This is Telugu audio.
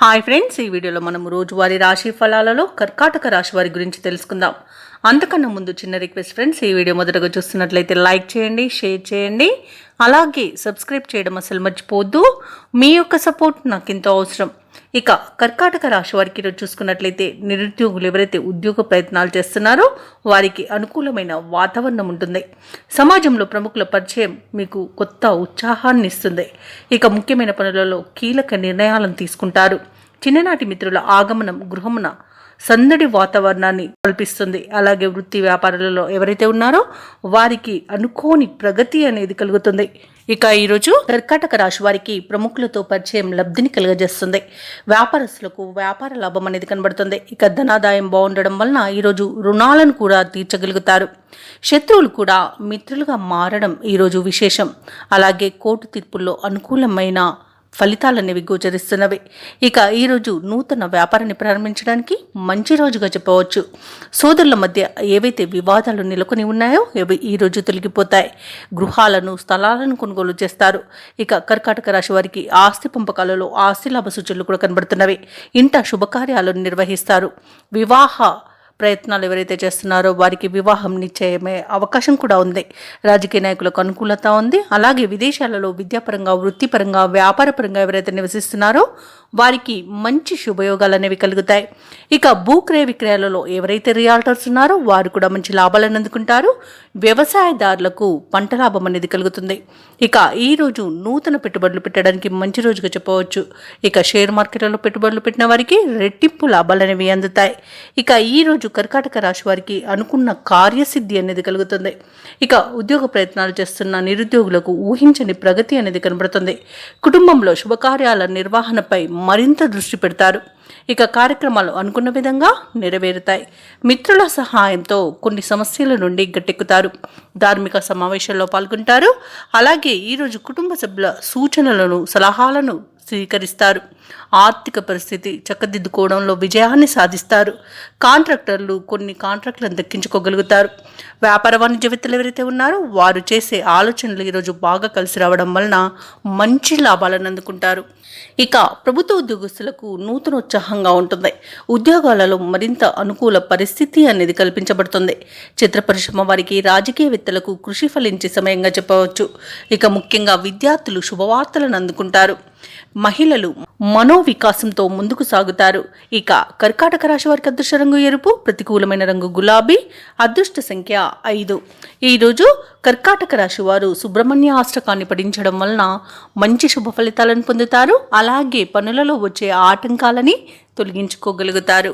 హాయ్ ఫ్రెండ్స్, ఈ వీడియోలో మనం రోజువారీ రాశి ఫలాలలో కర్కాటక రాశి వారి గురించి తెలుసుకుందాం. అంతకన్నా ముందు చిన్న రిక్వెస్ట్ ఫ్రెండ్స్, ఈ వీడియో మొదటగా చూస్తున్నట్లయితే లైక్ చేయండి, షేర్ చేయండి, అలాగే సబ్స్క్రైబ్ చేయడం అసలు మర్చిపోవద్దు. మీ యొక్క సపోర్ట్ నాకు ఎంతో అవసరం. ఇక కర్కాటక రాశి వారికి ఈరోజు చూసుకున్నట్లయితే నిరుద్యోగులు ఎవరైతే ఉద్యోగ ప్రయత్నాలు చేస్తున్నారో వారికి అనుకూలమైన వాతావరణం ఉంటుంది. సమాజంలో ప్రముఖుల పరిచయం మీకు కొత్త ఉత్సాహాన్ని ఇస్తుంది. ఇక ముఖ్యమైన పనులలో కీలక నిర్ణయాలను తీసుకుంటారు. చిన్ననాటి మిత్రుల ఆగమనం గృహమున సందడి వాతావరణాన్ని కల్పిస్తుంది. అలాగే వృత్తి వ్యాపారాలలో ఎవరైతే ఉన్నారో వారికి అనుకోని ప్రగతి అనేది కలుగుతుంది. ఇక ఈరోజు కర్కాటక రాశి వారికి ప్రముఖులతో పరిచయం లబ్ధిని కలుగజేస్తుంది. వ్యాపారస్తులకు వ్యాపార లాభం అనేది కనబడుతుంది. ఇక ధనాదాయం బాగుండడం వలన ఈరోజు రుణాలను కూడా తీర్చగలుగుతారు. శత్రువులు కూడా మిత్రులుగా మారడం ఈరోజు విశేషం. అలాగే కోర్టు తీర్పుల్లో అనుకూలమైన ఫలితాలనేవి గోచరిస్తున్నవి. ఇక ఈరోజు నూతన వ్యాపారాన్ని ప్రారంభించడానికి మంచి రోజుగా చెప్పవచ్చు. సోదరుల మధ్య ఏవైతే వివాదాలు నెలకొని ఉన్నాయో అవి ఈరోజు తొలగిపోతాయి. గృహాలను స్థలాలను కొనుగోలు చేస్తారు. ఇక కర్కాటక రాశి వారికి ఆస్తి పంపకాలలో ఆస్తి లాభ సూచనలు కూడా కనబడుతున్నవి. ఇంట శుభకార్యాలను నిర్వహిస్తారు. వివాహ ప్రయత్నాలు ఎవరైతే చేస్తున్నారో వారికి వివాహం నిశ్చయమే అవకాశం కూడా ఉంది. రాజకీయ నాయకులకు అనుకూలత ఉంది. అలాగే విదేశాలలో విద్యాపరంగా వృత్తిపరంగా వ్యాపారపరంగా ఎవరైతే నివసిస్తున్నారో వారికి మంచి శుభయోగాలు అనేవి కలుగుతాయి. ఇక భూక్రయ విక్రయాలలో ఎవరైతే రియాల్టర్స్ ఉన్నారో వారు కూడా మంచి లాభాలను అందుకుంటారు. వ్యవసాయదారులకు పంట లాభం అనేది కలుగుతుంది. ఇక ఈరోజు నూతన పెట్టుబడులు పెట్టడానికి మంచి రోజుగా చెప్పవచ్చు. ఇక షేర్ మార్కెట్లలో పెట్టుబడులు పెట్టిన వారికి రెట్టింపు లాభాలు అనేవి అందుతాయి. ఇక ఈరోజు కర్కాటక రాశి వారికి అనుకున్న కార్యసిద్ధి అనేది కలుగుతుంది. ఇక ఉద్యోగ ప్రయత్నాలు చేస్తున్న నిరుద్యోగులకు ఊహించని ప్రగతి అనేది కనబడుతుంది. కుటుంబంలో శుభకార్యాల నిర్వహణపై మరింత దృష్టి పెడతారు. ఇక కార్యక్రమాలు అనుకున్న విధంగా నెరవేరుతాయి. మిత్రుల సహాయంతో కొన్ని సమస్యల నుండి గట్టెక్కుతారు. ధార్మిక సమావేశాల్లో పాల్గొంటారు. అలాగే ఈరోజు కుటుంబ సభ్యుల సూచనలను సలహాలను స్వీకరిస్తారు. ఆర్థిక పరిస్థితి చక్కదిద్దుకోవడంలో విజయాన్ని సాధిస్తారు. కాంట్రాక్టర్లు కొన్ని కాంట్రాక్టులను దక్కించుకోగలుగుతారు. వ్యాపార వాణిజ్యవేత్తలు ఎవరైతే ఉన్నారో వారు చేసే ఆలోచనలు ఈరోజు బాగా కలిసి రావడం వలన మంచి లాభాలను అందుకుంటారు. ఇక ప్రభుత్వ ఉద్యోగస్తులకు నూతనోత్సాహంగా ఉంటుంది. ఉద్యోగాలలో మరింత అనుకూల పరిస్థితి అనేది కల్పించబడుతుంది. చిత్ర పరిశ్రమ వారికి రాజకీయవేత్తలకు కృషి ఫలించే సమయంగా చెప్పవచ్చు. ఇక ముఖ్యంగా విద్యార్థులు శుభవార్తలను అందుకుంటారు. మహిళలు మనోవికాసంతో ముందుకు సాగుతారు. ఇక కర్కాటక రాశి వారికి అదృష్ట రంగు ఎరుపు, ప్రతికూలమైన రంగు గులాబీ, అదృష్ట సంఖ్య 5. ఈరోజు కర్కాటక రాశి వారు సుబ్రహ్మణ్య అష్టకాన్ని పఠించడం వలన మంచి శుభ ఫలితాలను పొందుతారు. అలాగే పనులలో వచ్చే ఆటంకాలని తొలగించుకోగలుగుతారు.